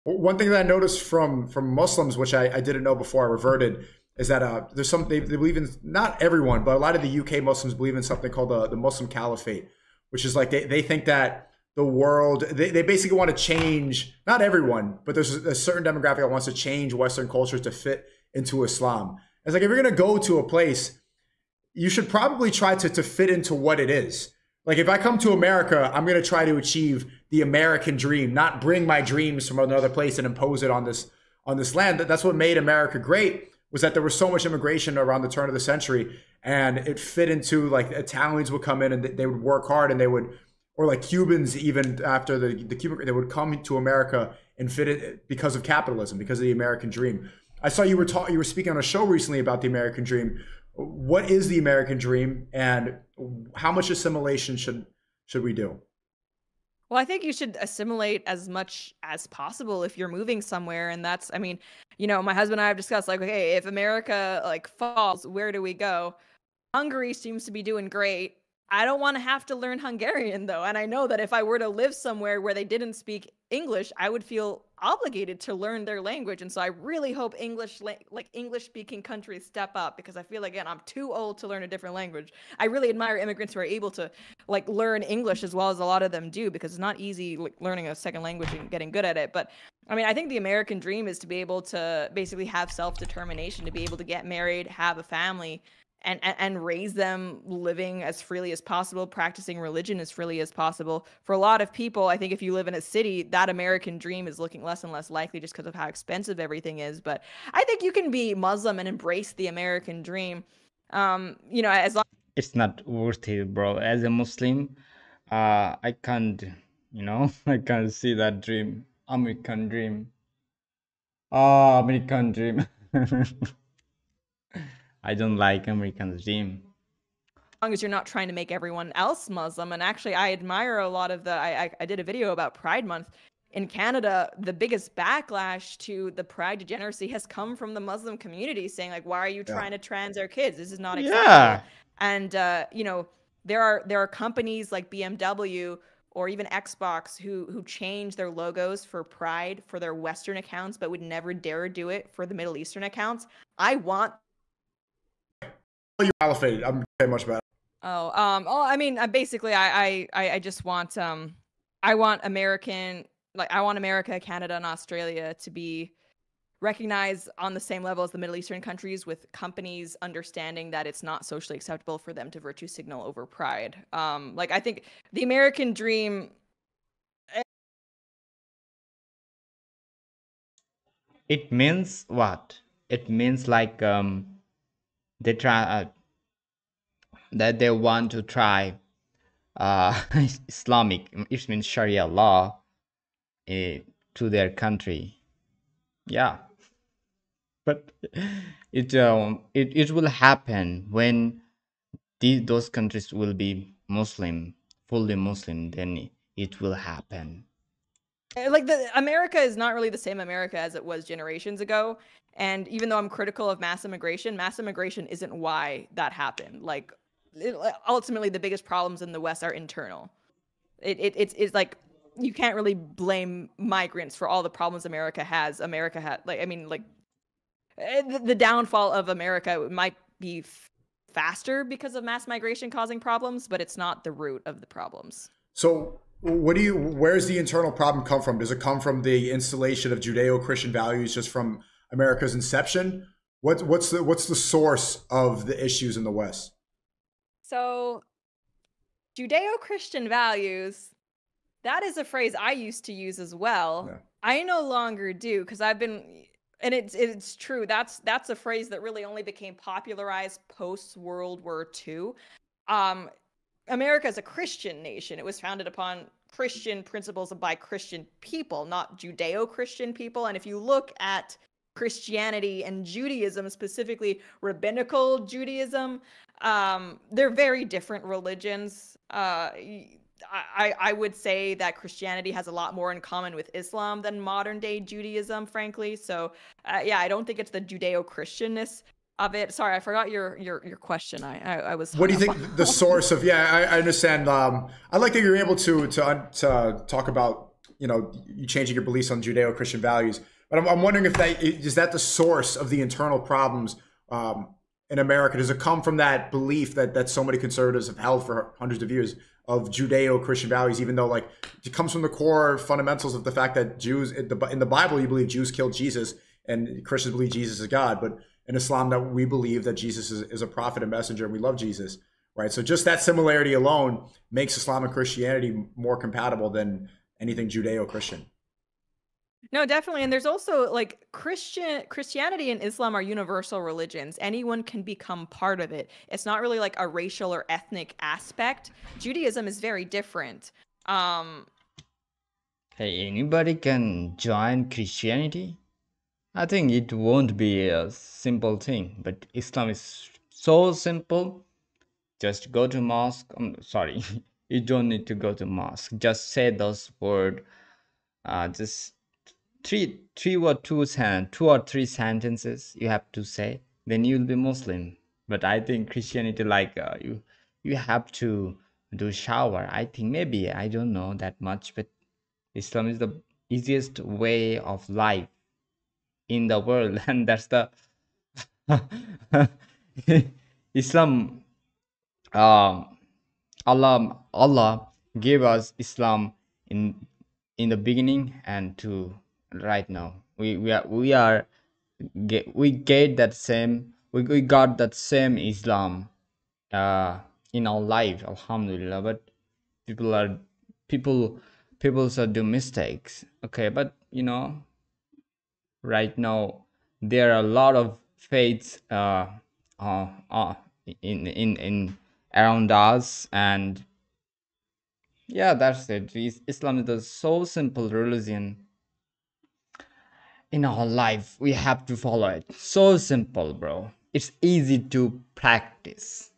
One thing that I noticed from Muslims, which I didn't know before I reverted, is that there's some they believe in, not everyone, but a lot of the UK Muslims believe in something called the Muslim Caliphate, which is like they think that the world they basically want to change, not everyone, but there's a certain demographic that wants to change Western culture to fit into Islam. It's like if you're gonna go to a place, you should probably try to fit into what it is. Like if I come to America, I'm going to try to achieve the American dream, not bring my dreams from another place and impose it on this land. That's what made America great, was that there was so much immigration around the turn of the century, and it fit into, like, Italians would come in and they would work hard, and they would, or like Cubans, even after the Cuban, they would come to America and fit it because of capitalism, because of the American dream. I saw you were speaking on a show recently about the American dream. What is the American dream, and how much assimilation should we do? Well, I think you should assimilate as much as possible if you're moving somewhere. And that's, I mean, my husband and I have discussed, like, okay, if America like falls, where do we go? Hungary seems to be doing great. I don't want to have to learn Hungarian, though. And I know that if I were to live somewhere where they didn't speak English, I would feel obligated to learn their language. And so I really hope English speaking countries step up, because I feel, again, I'm too old to learn a different language. I really admire immigrants who are able to like learn English as well as a lot of them do, because it's not easy, like, learning a second language and getting good at it. But I mean, I think the American dream is to be able to basically have self-determination, to be able to get married, have a family, and raise them living as freely as possible, practicing religion as freely as possible. For a lot of people, I think if you live in a city, that American dream is looking less and less likely just because of how expensive everything is. But I think you can be Muslim and embrace the American dream. As long It's not worth it, bro. As a Muslim, I can't, I can't see that dream. American dream. Oh, American dream. I don't like American dream. as you're not trying to make everyone else Muslim. And actually, I admire a lot of I did a video about Pride Month. In Canada, the biggest backlash to the pride degeneracy has come from the Muslim community, saying, like, why are you trying to trans our kids? This is not acceptable. Yeah. And there are companies like BMW or even Xbox who change their logos for pride for their Western accounts, but would never dare do it for the Middle Eastern accounts. I want Caliphate. I'm very much better. I mean, basically, I just want I want I want America, Canada, and Australia to be recognized on the same level as the Middle Eastern countries, with companies understanding that it's not socially acceptable for them to virtue signal over pride. I think the American dream. It means what? It means like they try that they want to try Islamic, it means Sharia law to their country. Yeah, but it will happen when those countries will be Muslim, fully Muslim. Then it will happen. Like, America is not really the same America as it was generations ago. And even though I'm critical of mass immigration isn't why that happened. Like, ultimately, the biggest problems in the West are internal. It's like, you can't really blame migrants for all the problems America has. The downfall of America might be faster because of mass migration causing problems, but it's not the root of the problems. So where's the internal problem come from? Does it come from the installation of Judeo-Christian values just from America's inception? What's the source of the issues in the West? So, Judeo-Christian values, that is a phrase I used to use as well. Yeah. I no longer do, because I've been, and it's true. That's a phrase that really only became popularized post World War II. America is a Christian nation. It was founded upon Christian principles by Christian people, not Judeo-Christian people. And if you look at Christianity and Judaism, specifically rabbinical Judaism, they're very different religions. I would say that Christianity has a lot more in common with Islam than modern day Judaism, frankly. So I don't think it's the Judeo-Christianness of it. Sorry, I forgot your question. I was. What do you think the source of? Yeah, I understand. I like that you're able to talk about you changing your beliefs on Judeo-Christian values. But I'm wondering if is that the source of the internal problems in America? Does it come from that belief that so many conservatives have held for hundreds of years of Judeo-Christian values, even though like it comes from the core fundamentals of the fact that Jews in the Bible, you believe Jews killed Jesus and Christians believe Jesus is God, but in Islam that we believe that Jesus is a prophet and messenger and we love Jesus, right? So just that similarity alone makes Islam and Christianity more compatible than anything Judeo-Christian. No, definitely. And there's also like Christianity and Islam are universal religions. Anyone can become part of it. It's not really like a racial or ethnic aspect. Judaism is very different. Hey, anybody can join Christianity? I think it won't be a simple thing, but Islam is so simple. Just go to mosque. Sorry, you don't need to go to mosque. Just say those words. Just two or three sentences you have to say. Then you'll be Muslim. But I think Christianity, like you have to do shower. I think maybe I don't know that much, but Islam is the easiest way of life in the world, and that's the Islam. Allah gave us Islam in the beginning and to right now. We get that same we got that same Islam in our life, Alhamdulillah. But people are people people do mistakes. Okay, but right now there are a lot of faiths in around us, and yeah, that's it. Islam is a so simple religion in our life. We have to follow it. So simple, bro. It's easy to practice.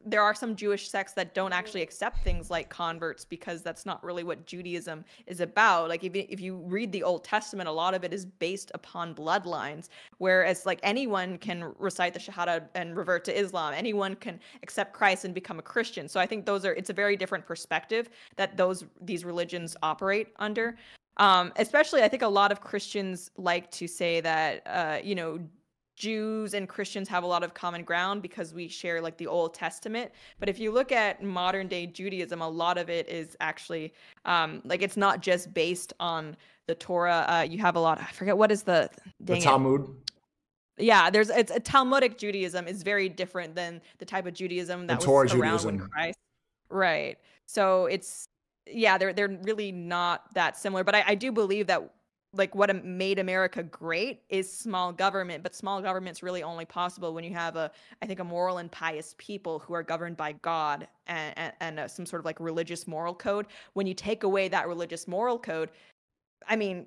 There are some Jewish sects that don't actually accept things like converts because that's not really what Judaism is about. Like if you read the Old Testament, a lot of it is based upon bloodlines, whereas like anyone can recite the Shahada and revert to Islam. Anyone can accept Christ and become a Christian. So I think it's a very different perspective that these religions operate under. Especially I think a lot of Christians like to say that, Jews and Christians have a lot of common ground because we share like the Old Testament. But if you look at modern day Judaism, a lot of it is actually like it's not just based on the Torah. You have a lot. I forget what is the Talmud. Yeah, it's a Talmudic Judaism is very different than the type of Judaism that was Torah around Judaism. when Christ. Right. So they're really not that similar. But I do believe that like what made America great is small government, but small government's really only possible when you have I think a moral and pious people who are governed by God and some sort of like religious moral code. When you take away that religious moral code, I mean,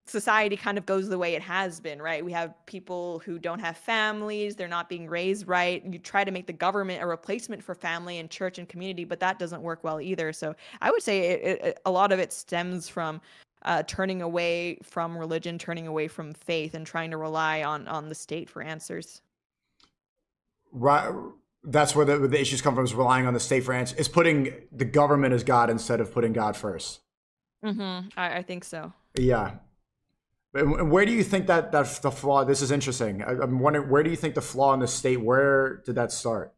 society kind of goes the way it has been, right? We have people who don't have families, they're not being raised right. You try to make the government a replacement for family and church and community, but that doesn't work well either. So I would say a lot of it stems from turning away from religion, turning away from faith, and trying to rely on the state for answers. Right. That's where the issues come from, is relying on the state for answers. It's putting the government as God instead of putting God first. I think so. Yeah. And where do you think that's the flaw? This is interesting. I'm wondering, where do you think the flaw in the state, where did that start?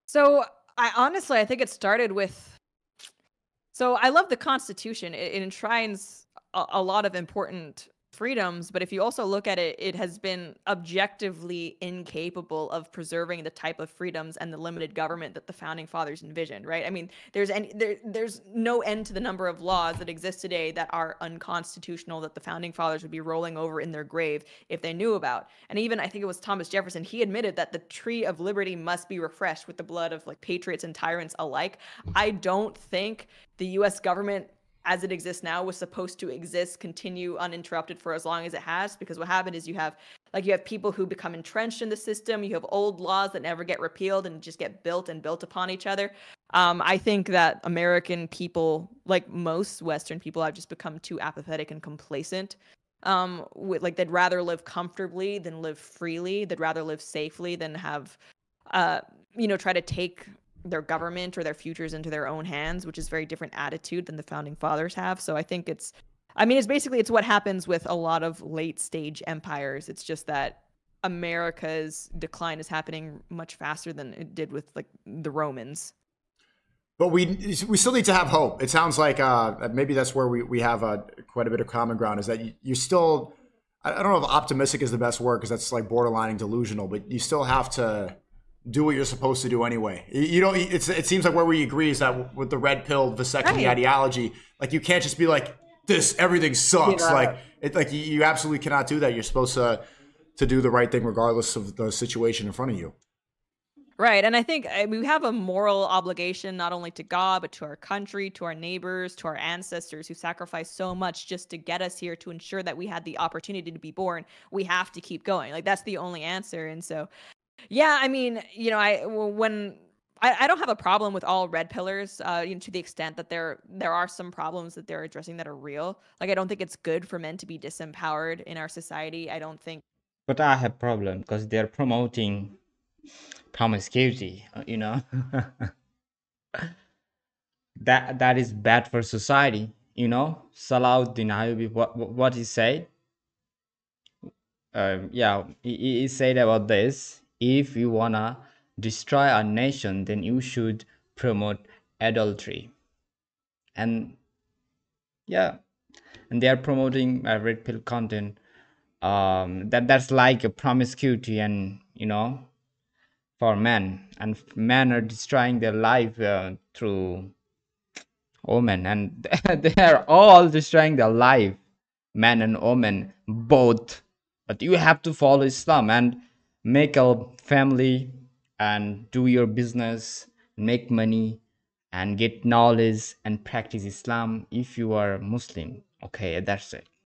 So I think it started with, so I love the Constitution. It enshrines a lot of important freedoms, but if you also look at it, it has been objectively incapable of preserving the type of freedoms and the limited government that the founding fathers envisioned, right? I mean, there's no end to the number of laws that exist today that are unconstitutional, that the founding fathers would be rolling over in their grave if they knew about. And even I think it was Thomas Jefferson, he admitted that the tree of liberty must be refreshed with the blood of like patriots and tyrants alike. I don't think the US government as it exists now was supposed to continue uninterrupted for as long as it has, because what happened is you have people who become entrenched in the system. You have old laws that never get repealed and just get built upon each other. I think that American people, like most Western people, have just become too apathetic and complacent. They'd rather live comfortably than live freely. They'd rather live safely than have, try to take their government or their futures into their own hands, which is very different attitude than the founding fathers have. So I think it's basically it's what happens with a lot of late stage empires. It's just that America's decline is happening much faster than it did with like the Romans. But we still need to have hope. It sounds like maybe that's where we have quite a bit of common ground. Is that you still, I don't know if optimistic is the best word because that's like borderlining delusional, but you still have to do what you're supposed to do anyway. You don't. It seems like where we agree is that with the red pill vasectomy ideology, like you can't just be like this. Everything sucks. Like you absolutely cannot do that. You're supposed to do the right thing regardless of the situation in front of you. Right. And I think we have a moral obligation not only to God, but to our country, to our neighbors, to our ancestors who sacrificed so much just to get us here, to ensure that we had the opportunity to be born. We have to keep going. Like that's the only answer. And so, yeah, I mean, I don't have a problem with all red pillars, to the extent that there are some problems that they're addressing that are real. Like I don't think it's good for men to be disempowered in our society. I don't think. But I have problem because they're promoting promiscuity, that is bad for society. Salahuddin Ayyubi, what he said, yeah, he said about this: if you wanna destroy a nation, then you should promote adultery. And yeah, and they are promoting red pill content, that's like a promiscuity, and for men, and men are destroying their life through women, and they are all destroying their life, men and women both. But you have to follow Islam and make a family and do your business, make money and get knowledge and practice Islam if you are Muslim. Okay, that's it.